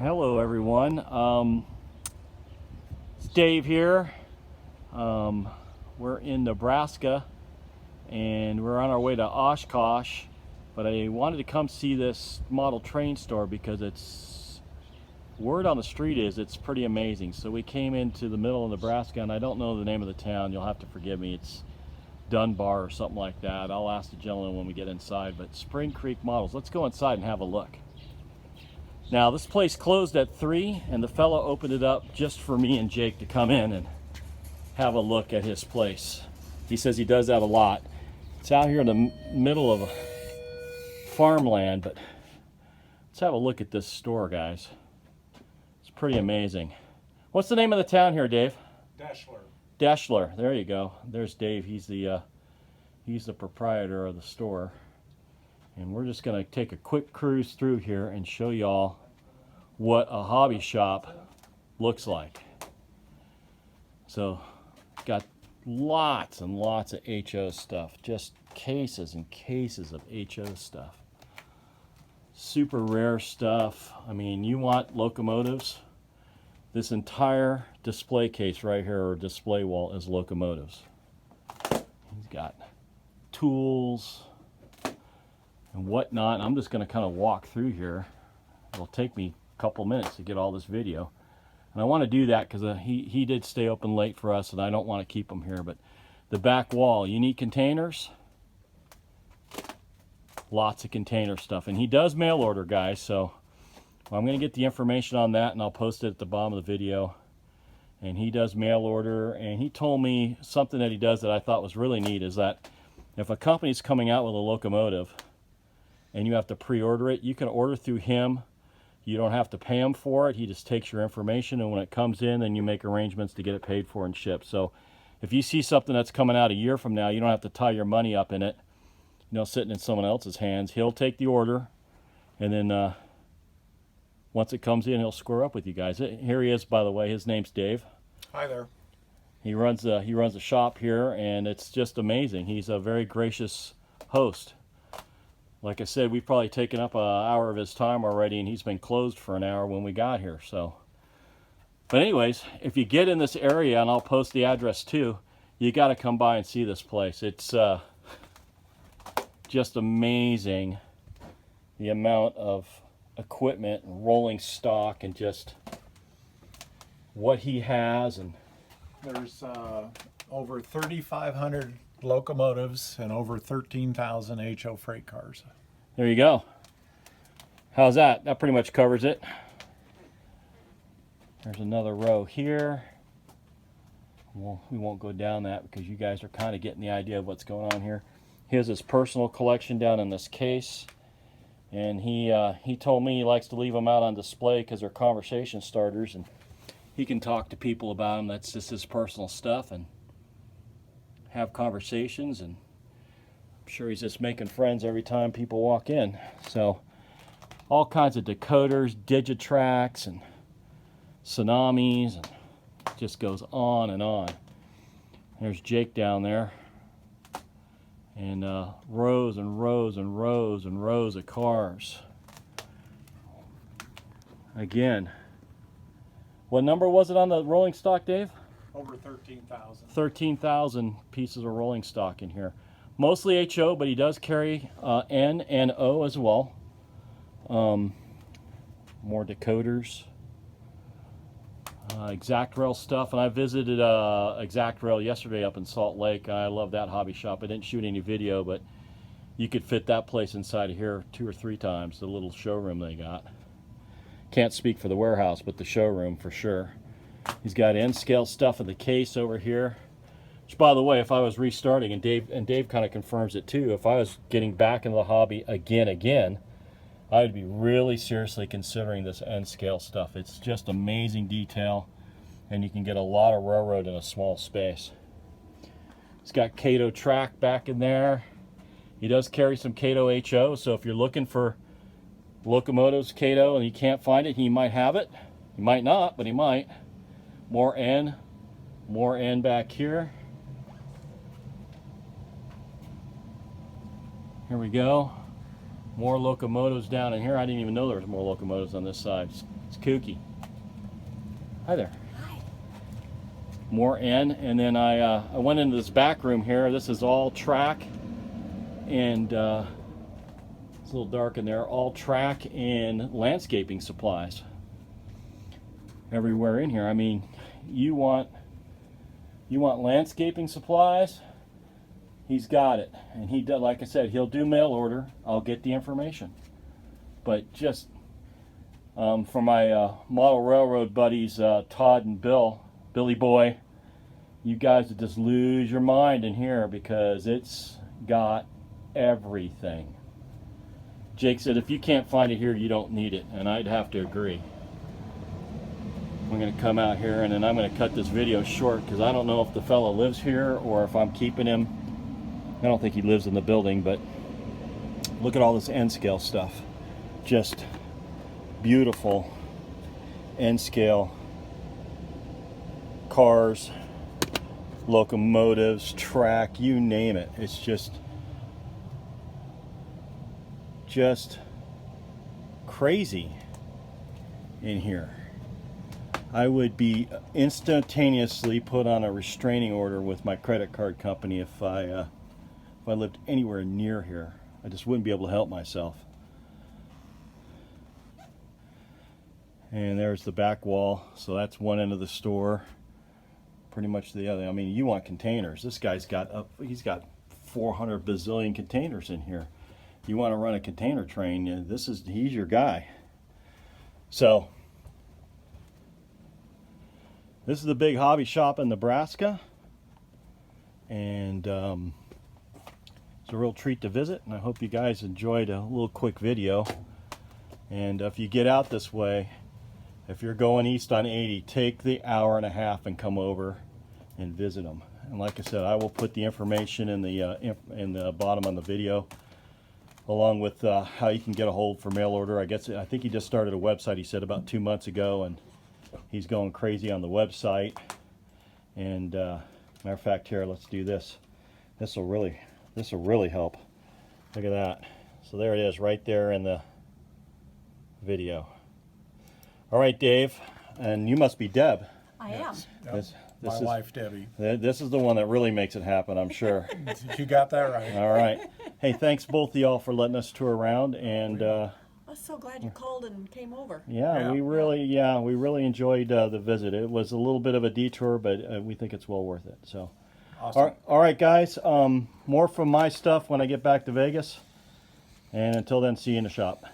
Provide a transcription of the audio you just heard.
Hello everyone, it's Dave here. We're in Nebraska and we're on our way to Oshkosh, but I wanted to come see this model train store because word on the street is it's pretty amazing. So we came into the middle of Nebraska, and I don't know the name of the town, you'll have to forgive me. It's Dunbar or something like that. I'll ask the gentleman when we get inside. But Spring Creek Models, let's go inside and have a look. Now this place closed at 3, and the fellow opened it up just for me and Jake to come in and have a look at his place. He says he does that a lot. It's out here in the middle of farmland, but let's have a look at this store, guys. It's pretty amazing. What's the name of the town here, Dave? Deshler. Deshler. There you go. There's Dave. He's the proprietor of the store. And we're just going to take a quick cruise through here and show y'all what a hobby shop looks like. So, got lots and lots of HO stuff. Just cases and cases of HO stuff. Super rare stuff. I mean, you want locomotives? This entire display case right here, or display wall, is locomotives. He's got tools and whatnot. I'm just going to kind of walk through here. It'll take me a couple minutes to get all this video, and I want to do that because he did stay open late for us, and I don't want to keep him here. But the back wall, unique containers, lots of container stuff, and he does mail order, guys. So I'm going to get the information on that, and I'll post it at the bottom of the video. And he does mail order, and he told me something that he does that I thought was really neat, is that if a company's coming out with a locomotive and you have to pre-order it, you can order through him. You don't have to pay him for it. He just takes your information, and when it comes in, then you make arrangements to get it paid for and shipped. So if you see something that's coming out a year from now, you don't have to tie your money up in it, sitting in someone else's hands. He'll take the order, and then once it comes in, he'll square up with you guys. Here he is, by the way. His name's Dave. Hi there. He runs a shop here, and it's just amazing. He's a very gracious host. Like I said, we've probably taken up an hour of his time already, and he's been closed for an hour when we got here. So, but anyways, if you get in this area, and I'll post the address too, you got to come by and see this place. It's just amazing, the amount of equipment and rolling stock and just what he has. And There's over 3,500 locomotives and over 13,000 HO freight cars. there you go. How's that? That pretty much covers it. There's another row here. Well, we won't go down that because you guys are kind of getting the idea of what's going on here. He has his personal collection down in this case, and he told me he likes to leave them out on display because they're conversation starters, and he can talk to people about them. That's just his personal stuff, and have conversations, and I'm sure he's just making friends every time people walk in. So all kinds of decoders, digitracks, and tsunamis, and it just goes on and on. There's Jake down there, and rows and rows and rows and rows of cars. Again, what number was it on the rolling stock, Dave? Over 13,000. 13,000 pieces of rolling stock in here. Mostly HO, but he does carry N and O as well. More decoders. Exact Rail stuff. And I visited Exact Rail yesterday up in Salt Lake. I love that hobby shop. I didn't shoot any video, but you could fit that place inside of here 2 or 3 times, the little showroom they got. Can't speak for the warehouse, but the showroom for sure. He's got N-scale stuff in the case over here. Which, by the way, if I was restarting, and Dave kind of confirms it too, if I was getting back into the hobby again, I would be really seriously considering this N-scale stuff. It's just amazing detail, and you can get a lot of railroad in a small space. He's got Cato track back in there. He does carry some Cato HO, so if you're looking for locomotives Cato and you can't find it, he might have it. He might not, but he might. More N back here. Here we go. More locomotives down in here. I didn't even know there was more locomotives on this side. It's kooky. Hi there. Hi. More N, and then I went into this back room here. This is all track, and it's a little dark in there. All track and landscaping supplies everywhere in here. I mean, you want landscaping supplies, he's got it. And he does, like I said, he'll do mail order. I'll get the information. But just for my model railroad buddies, Todd and Billy Boy, you guys would just lose your mind in here because it's got everything. Jake said if you can't find it here, you don't need it, and I'd have to agree. I'm going to come out here and then I'm going to cut this video short because I don't know if the fellow lives here or if I'm keeping him. I don't think he lives in the building, but look at all this N-scale stuff. Just beautiful N-scale cars, locomotives, track, you name it. It's just crazy in here. I would be instantaneously put on a restraining order with my credit card company if I lived anywhere near here. I just wouldn't be able to help myself. And there's the back wall, so that's one end of the store. Pretty much the other. I mean, you want containers. This guy's he's got 400 bazillion containers in here. You want to run a container train, he's your guy. So this is the big hobby shop in Nebraska, and it's a real treat to visit, and I hope you guys enjoyed a little quick video. And if you get out this way, if you're going east on 80, take the hour and a half and come over and visit them. And like I said, I will put the information in the bottom on the video, along with how you can get a hold for mail order. I think he just started a website, he said, about 2 months ago, and he's going crazy on the website. And matter of fact, here, let's do this. This will really help. Look at that. So there it is, right there in the video. All right, Dave, and you must be Deb. I am. Yep. My wife, Debbie. This is the one that really makes it happen, I'm sure. You got that right. All right. Hey, thanks both of y'all for letting us tour around, and I was so glad you called and came over. yeah, we really enjoyed the visit. It was a little bit of a detour, but we think it's well worth it. So, Awesome. all right, guys. More from my stuff when I get back to Vegas, and until then, see you in the shop.